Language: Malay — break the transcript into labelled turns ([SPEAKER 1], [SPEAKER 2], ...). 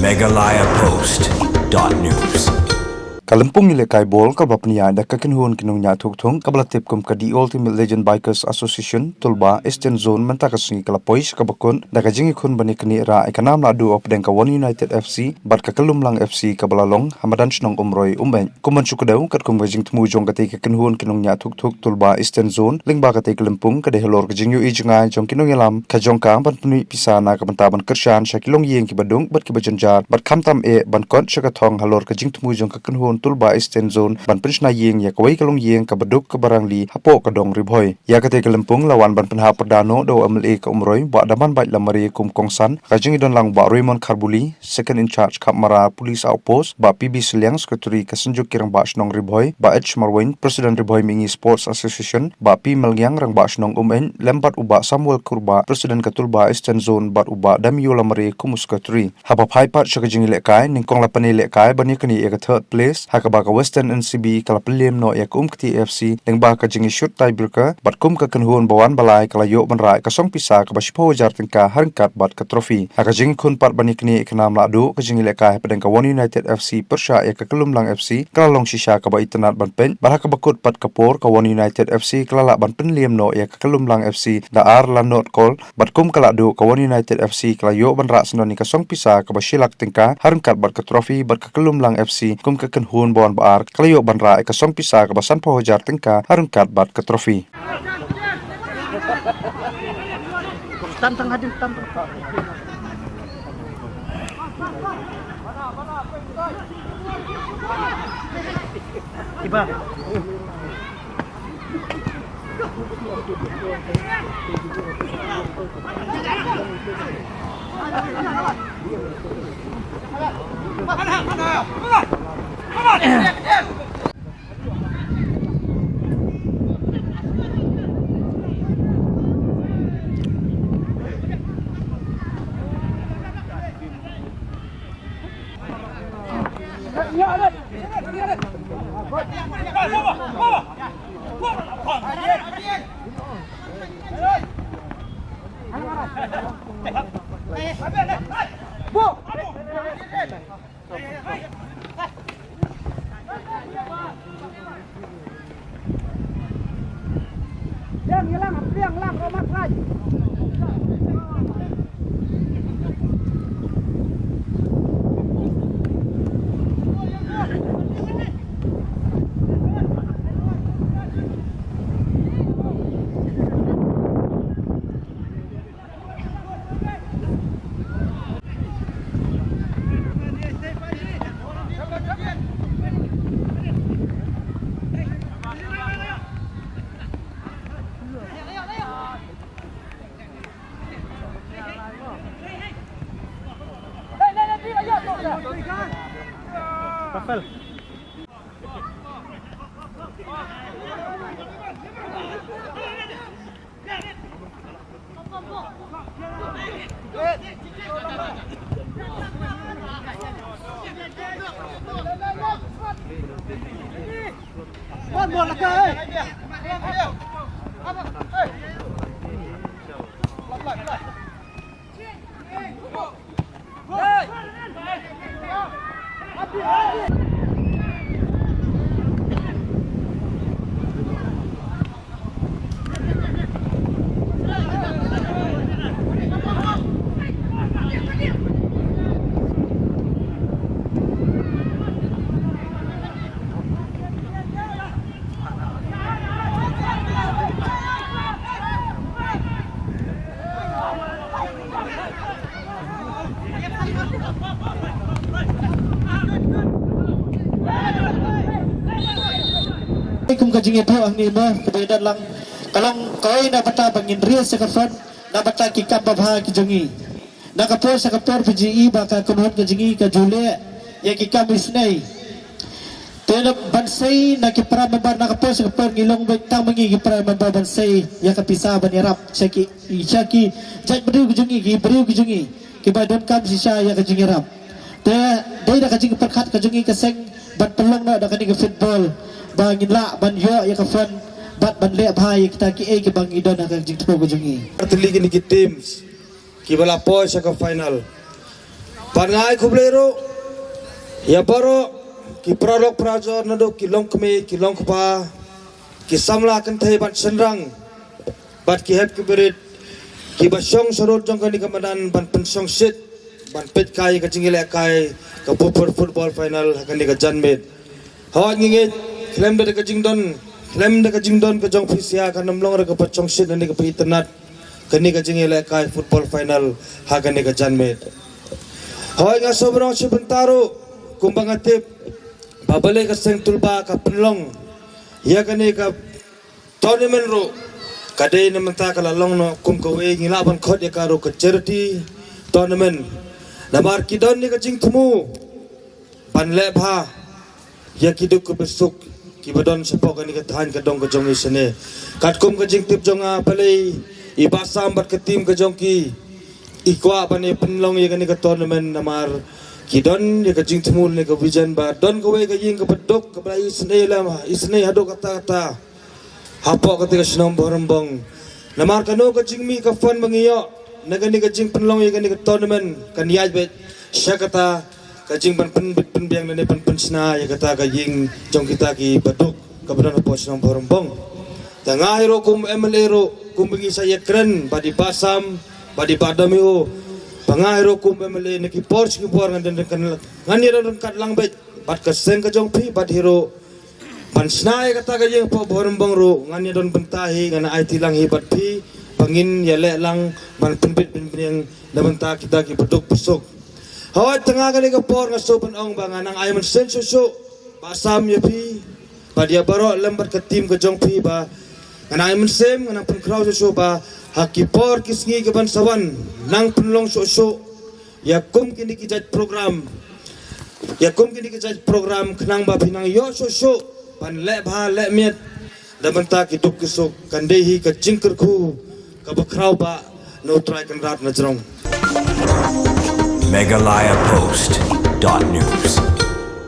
[SPEAKER 1] megalayapost.news
[SPEAKER 2] Kalampung Ilekai Bol Kalbapnia da kakinhun kinungnya thukthung kabalatip kum ka The Ultimate Legend Bikers Association Tulba Eastern Zone mentakasngi kalapois kabakun da kajingi kun bani kini ra ikanam la adu of dengka One United FC bat kakalumlang FC kabalalong hamadan shnong umroy umben kuman sukadaw kat kum kajing tmu jong kate kakinhun kinungnya thukthuk Tulba Eastern Zone lingba kate kalampung kade helor kajing yu ijunga jong kinung yalam kajong kang ban puni pisana kabantaban kershan syakilong yeng kibadung bat kibajanjar bat kamtam ban kon syakathong halor kajing tmu jong kakinhun Tulba Eastern Zone ban penshna yeng ya kawai kalong yeng kabaduk kabarangli hapo kadong ribhoy ya kate kalempung lawan ban penha perdano do MLA ka umroy ba daman bait lamari kum kongsan kajing idon lang ba Raymond Kharbuli second in charge Kapmara Police Outpost ba PB Seliang Secretary kasenjuk kirang ba snong ribhoy ba H Marwin President ribhoy mingi Sports Association ba P Melgyang rang ba snong umen lembat uba Samuel Kurba President ka Tulba Eastern Zone bat uba Damio lamari kum secretary haba phaipat syakajing lekai ningkong lapani lekai bani kani ya third place hakaba ka Western NCB kalapelem no ya kum TFC lengba ka jingi shoot tiebreaker bat kum ka kanhun bawan balai kalayo banrai ka song pisa ka basipo jar tingka harangkat bat ka trophy haka jingi kun pat bani kni iknam ladu ka jingi lekai padang ka One United FC persha ya ka kalumlang FC kalalong shisha ka ba itanat ban pen barha ka bakut pat kapor ka One United FC kalala ban penliem no ya ka kalumlang FC da ar la not call bat kum kaladu ka One United FC kalayo banra snoni ka song pisa ka basilak tingka harangkat bat ka trophy bat ka kalumlang FC kum ka kanhun bawan baar kalayo banra ka song pisa ka basan pahojar tingka harungkat bat ka trophy
[SPEAKER 3] tantang hadir tantang iba Pasal. Buat laka kum kajing itu angni ba kebedan lang kalong koi na bata bangin ria sa kafan na bata ki kababha ki jangi na kapor sa kapor PGE ba ka kunhon ka jangi ka jule ya ki kamisnay tena bansay na ki para member na kapor sa kapor ngilong bentang mangi ki para member bansay ya kapisa banirap chaki jaj beriu ki jangi ki badon kam sisa ya ka jangi rap te dai da ka jangi perkhat ka jangi ka seng bat pelong na da ka ni football bangin la ban yo ya ka fan bat ban le bhai kita ki ke bang idon ka jing tho ko jungi
[SPEAKER 4] League ni teams ki bala po sa ka final Pangai kublero ya baro ki pralok prajo nado ki longkme ki longkpa ki samla kan thai bat senrang bat ki hep ki berit ki basong sorot jong kan kamadan ban pensong sit ban pet kai ka jingile kai ka popor football final kan ka janmet hawa nginge klem de ka jingdon klem de ka jingdon ka jong fisia kan namlong ra ka pachong sit ni ka internet kan ka jingile kai football final kan ka janmet hawa nga sobrang sibentaro kumbang atip babalik ka seng tulba ka penlong ya kan ka tournament ro kadai naman ta kalalong no kum ko we ngilaban khot ya karo ka charity tournament namar kidon ni ka jing tumu panle bha ya kiduk ko besuk ki badon sepok ni ka than ka dong ka jong isne kat kum ka jing tip jonga palai ibasam bat ka tim ka jong ki ikwa bane penlong ya kan ka tournament namar kidon ya ka jing tumu ni ka vision ba don ko we ka ying ka bedok ka bai isne la isne hado kata hapok ketika senang borembong namar kanu ka jingmi ka fun mangiyo nagani ka jing penlong ya kan ka tournament kan yaj bet syakata ka jing pan biang dan pan sna ya kata ka ying jong kita ki bedok ka badan hapok senang borembong tengah hero kum MLA ro kum bengi saya keren badi basam badi badamio pangahiro kum MLA neki porch ki bor ngan kan ngani ron kat lang bet bat ka seng ka jong pi bat hero pansnai kata ka jeng po borembong ro ngani don bentahi ngana IT lang hibat pi pangin ya le lang man penbit yang namenta kita ki bedok besok hawat tengah kali ka por ngaso ong banga nang ay man sen susu basam ya pi badia baro lembat ka tim ka jong pi ba ngana ay man sem ngana pen kraw susu ba hakipor kisngi ke bansawan nang penlong susu ya kum kini kijat program kenang ba pinang yo susu pan le bha le miet damanta ki duk kisuk kandehi ka jingker khu ka bakrau ba no try kan rat na jrong
[SPEAKER 1] Meghalaya Post.news